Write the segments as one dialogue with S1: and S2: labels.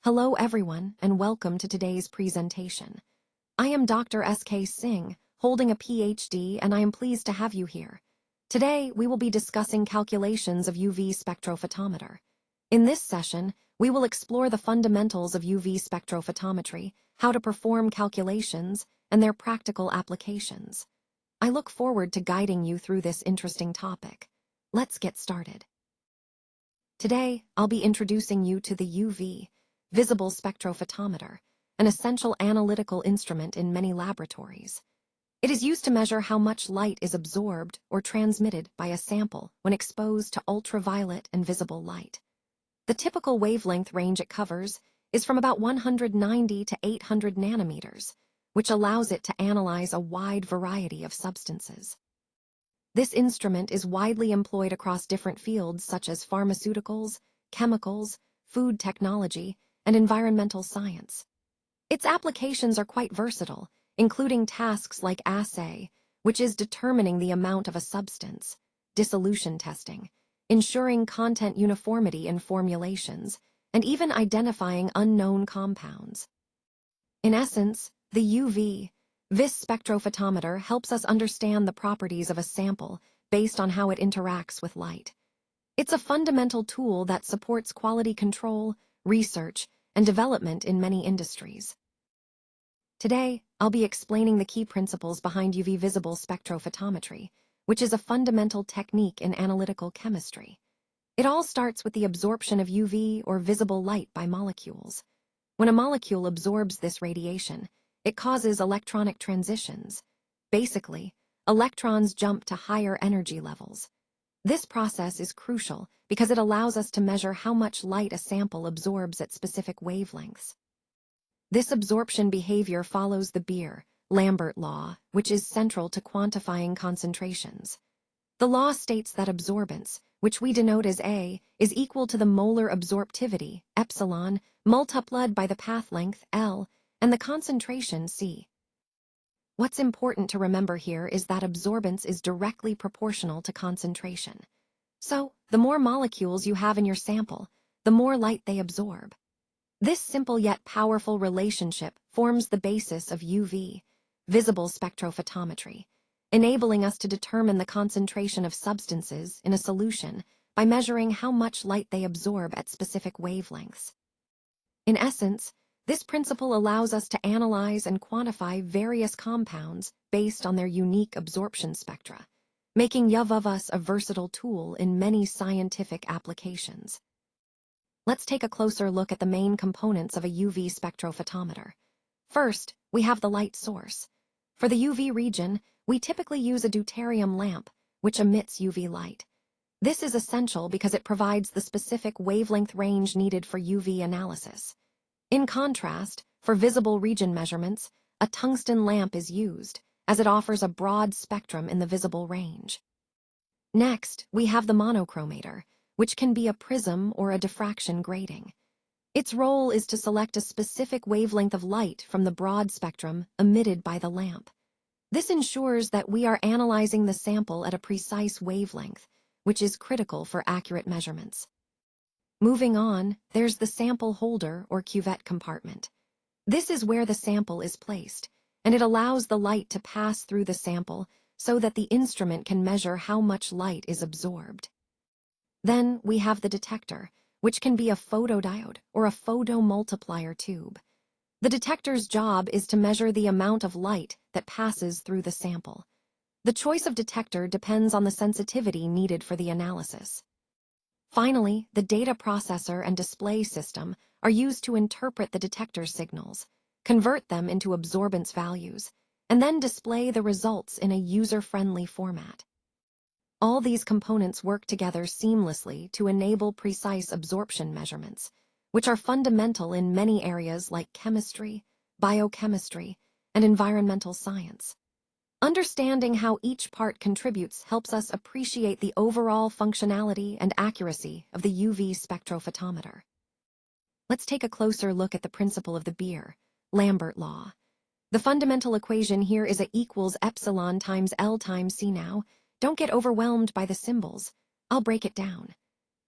S1: Hello everyone, and welcome to today's presentation. I am Dr. S.K. Singh, holding a PhD, and I am pleased to have you here. Today, we will be discussing calculations of UV spectrophotometer. In this session, we will explore the fundamentals of UV spectrophotometry, how to perform calculations, and their practical applications. I look forward to guiding you through this interesting topic. Let's get started. Today, I'll be introducing you to the UV, visible spectrophotometer, an essential analytical instrument in many laboratories. It is used to measure how much light is absorbed or transmitted by a sample when exposed to ultraviolet and visible light. The typical wavelength range it covers is from about 190 to 800 nanometers, which allows it to analyze a wide variety of substances. This instrument is widely employed across different fields such as pharmaceuticals, chemicals, food technology, and environmental science. Its applications are quite versatile, including tasks like assay, which is determining the amount of a substance, dissolution testing, ensuring content uniformity in formulations, and even identifying unknown compounds. In essence, the UV, vis spectrophotometer helps us understand the properties of a sample based on how it interacts with light. It's a fundamental tool that supports quality control, research, and development in many industries. Today, I'll be explaining the key principles behind UV visible spectrophotometry, which is a fundamental technique in analytical chemistry. It all starts with the absorption of UV or visible light by molecules. When a molecule absorbs this radiation, it causes electronic transitions. Basically, electrons jump to higher energy levels. This process is crucial because it allows us to measure how much light a sample absorbs at specific wavelengths. This absorption behavior follows the Beer-Lambert law, which is central to quantifying concentrations. The law states that absorbance, which we denote as A, is equal to the molar absorptivity, epsilon, multiplied by the path length, L, and the concentration, C. What's important to remember here is that absorbance is directly proportional to concentration. So, the more molecules you have in your sample, the more light they absorb. This simple yet powerful relationship forms the basis of UV, visible spectrophotometry, enabling us to determine the concentration of substances in a solution by measuring how much light they absorb at specific wavelengths. In essence, this principle allows us to analyze and quantify various compounds based on their unique absorption spectra, making UV a versatile tool in many scientific applications. Let's take a closer look at the main components of a UV spectrophotometer. First, we have the light source. For the UV region, we typically use a deuterium lamp, which emits UV light. This is essential because it provides the specific wavelength range needed for UV analysis. In contrast, for visible region measurements, a tungsten lamp is used, as it offers a broad spectrum in the visible range. Next, we have the monochromator, which can be a prism or a diffraction grating. Its role is to select a specific wavelength of light from the broad spectrum emitted by the lamp. This ensures that we are analyzing the sample at a precise wavelength, which is critical for accurate measurements. Moving on, there's the sample holder or cuvette compartment. This is where the sample is placed, and it allows the light to pass through the sample so that the instrument can measure how much light is absorbed. Then we have the detector, which can be a photodiode or a photomultiplier tube. The detector's job is to measure the amount of light that passes through the sample. The choice of detector depends on the sensitivity needed for the analysis. Finally, the data processor and display system are used to interpret the detector's signals, convert them into absorbance values, and then display the results in a user-friendly format. All these components work together seamlessly to enable precise absorption measurements, which are fundamental in many areas like chemistry, biochemistry, and environmental science. Understanding how each part contributes helps us appreciate the overall functionality and accuracy of the UV spectrophotometer. Let's take a closer look at the principle of the Beer-Lambert law. The fundamental equation here is A equals epsilon times L times C. Now, don't get overwhelmed by the symbols. I'll break it down.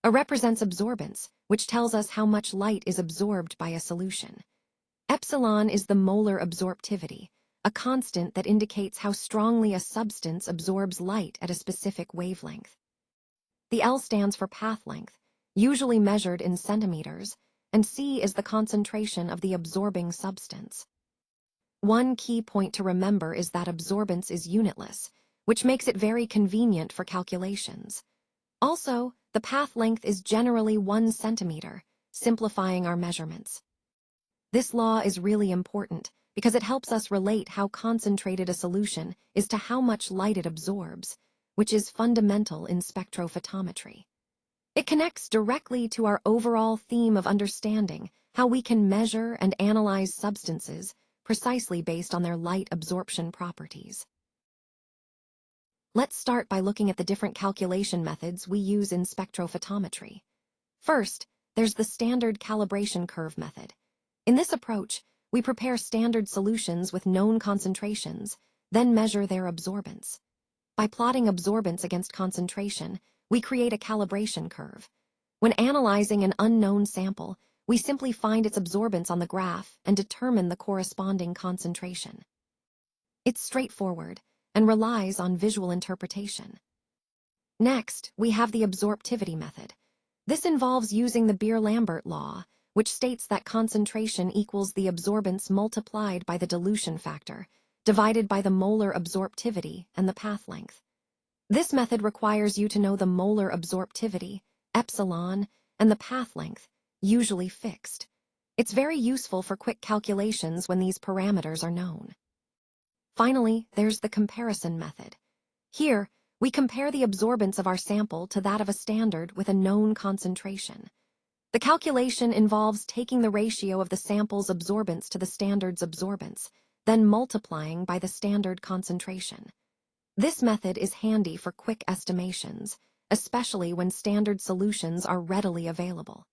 S1: A represents absorbance, which tells us how much light is absorbed by a solution. Epsilon is the molar absorptivity, a constant that indicates how strongly a substance absorbs light at a specific wavelength. The L stands for path length, usually measured in centimeters, and C is the concentration of the absorbing substance. One key point to remember is that absorbance is unitless, which makes it very convenient for calculations. Also, the path length is generally 1 centimeter, simplifying our measurements. This law is really important because it helps us relate how concentrated a solution is to how much light it absorbs, which is fundamental in spectrophotometry. It connects directly to our overall theme of understanding how we can measure and analyze substances precisely based on their light absorption properties. Let's start by looking at the different calculation methods we use in spectrophotometry. First, there's the standard calibration curve method. In this approach, we prepare standard solutions with known concentrations, then measure their absorbance. By plotting absorbance against concentration, we create a calibration curve. When analyzing an unknown sample, we simply find its absorbance on the graph and determine the corresponding concentration. It's straightforward and relies on visual interpretation. Next, we have the absorptivity method. This involves using the Beer-Lambert law, which states that concentration equals the absorbance multiplied by the dilution factor, divided by the molar absorptivity and the path length. This method requires you to know the molar absorptivity, epsilon, and the path length, usually fixed. It's very useful for quick calculations when these parameters are known. Finally, there's the comparison method. Here, we compare the absorbance of our sample to that of a standard with a known concentration. The calculation involves taking the ratio of the sample's absorbance to the standard's absorbance, then multiplying by the standard concentration. This method is handy for quick estimations, especially when standard solutions are readily available.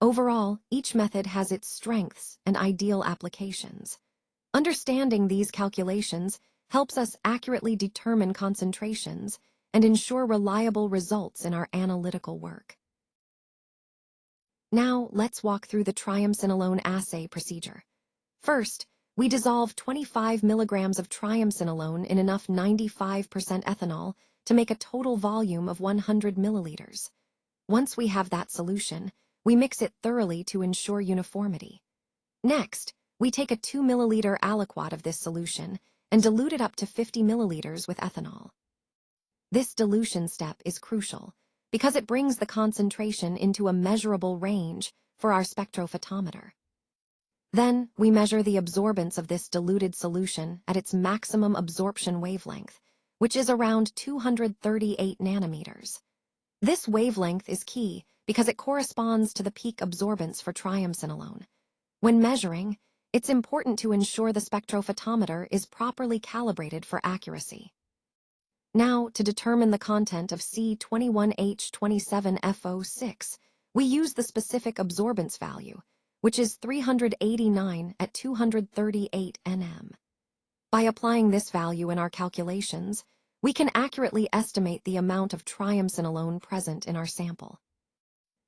S1: Overall, each method has its strengths and ideal applications. Understanding these calculations helps us accurately determine concentrations and ensure reliable results in our analytical work. Now, let's walk through the triamcinolone assay procedure. First, we dissolve 25 milligrams of triamcinolone in enough 95% ethanol to make a total volume of 100 milliliters. Once we have that solution, we mix it thoroughly to ensure uniformity. Next, we take a 2 milliliter aliquot of this solution and dilute it up to 50 milliliters with ethanol. This dilution step is crucial because it brings the concentration into a measurable range for our spectrophotometer. Then, we measure the absorbance of this diluted solution at its maximum absorption wavelength, which is around 238 nanometers. This wavelength is key because it corresponds to the peak absorbance for triamcinolone. When measuring, it's important to ensure the spectrophotometer is properly calibrated for accuracy. Now, to determine the content of C21H27FO6, we use the specific absorbance value, which is 389 at 238 nm. By applying this value in our calculations, we can accurately estimate the amount of triamcinolone present in our sample.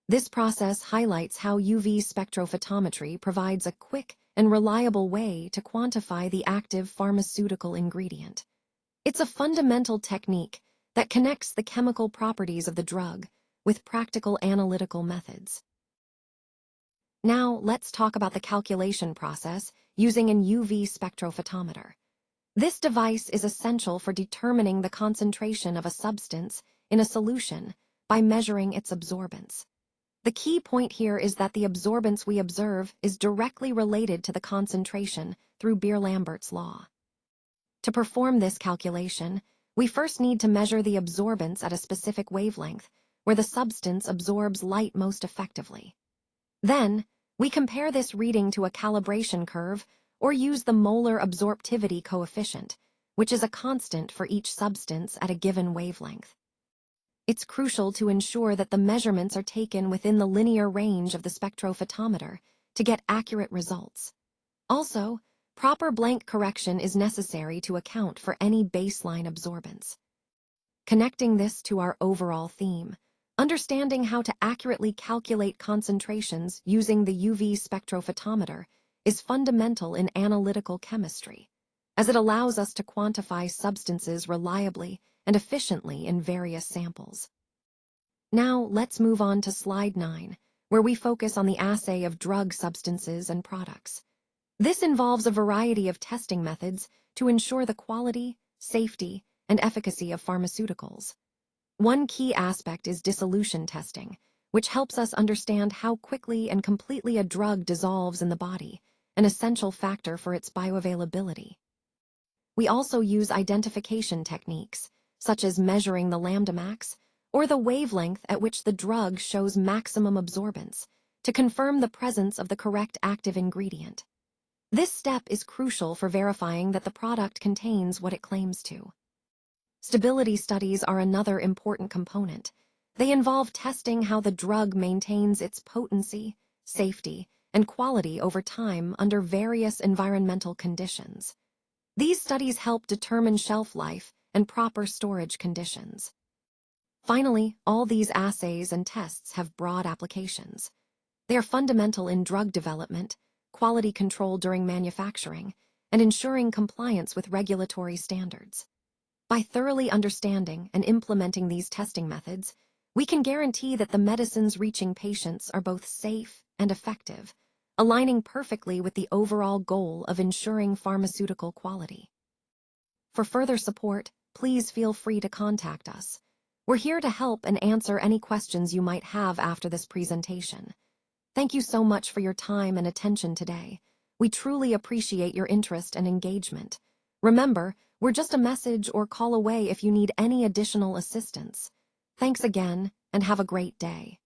S1: This process highlights how UV spectrophotometry provides a quick and reliable way to quantify the active pharmaceutical ingredient. It's a fundamental technique that connects the chemical properties of the drug with practical analytical methods. Now, let's talk about the calculation process using an UV spectrophotometer. This device is essential for determining the concentration of a substance in a solution by measuring its absorbance. The key point here is that the absorbance we observe is directly related to the concentration through Beer-Lambert's law. To perform this calculation, we first need to measure the absorbance at a specific wavelength where the substance absorbs light most effectively. Then, we compare this reading to a calibration curve or use the molar absorptivity coefficient, which is a constant for each substance at a given wavelength. It's crucial to ensure that the measurements are taken within the linear range of the spectrophotometer to get accurate results. Also, proper blank correction is necessary to account for any baseline absorbance. Connecting this to our overall theme, Understanding how to accurately calculate concentrations using the UV spectrophotometer is fundamental in analytical chemistry, as it allows us to quantify substances reliably and efficiently in various samples. Now, let's move on to slide 9, where we focus on the assay of drug substances and products. This involves a variety of testing methods to ensure the quality, safety, and efficacy of pharmaceuticals. One key aspect is dissolution testing, which helps us understand how quickly and completely a drug dissolves in the body, an essential factor for its bioavailability. We also use identification techniques, such as measuring the lambda max or the wavelength at which the drug shows maximum absorbance, to confirm the presence of the correct active ingredient. This step is crucial for verifying that the product contains what it claims to. Stability studies are another important component. They involve testing how the drug maintains its potency, safety, and quality over time under various environmental conditions. These studies help determine shelf life and proper storage conditions. Finally, all these assays and tests have broad applications. They are fundamental in drug development, quality control during manufacturing, and ensuring compliance with regulatory standards. By thoroughly understanding and implementing these testing methods, we can guarantee that the medicines reaching patients are both safe and effective, aligning perfectly with the overall goal of ensuring pharmaceutical quality. For further support, please feel free to contact us. We're here to help and answer any questions you might have after this presentation. Thank you so much for your time and attention today. We truly appreciate your interest and engagement. Remember, we're just a message or call away if you need any additional assistance. Thanks again, and have a great day.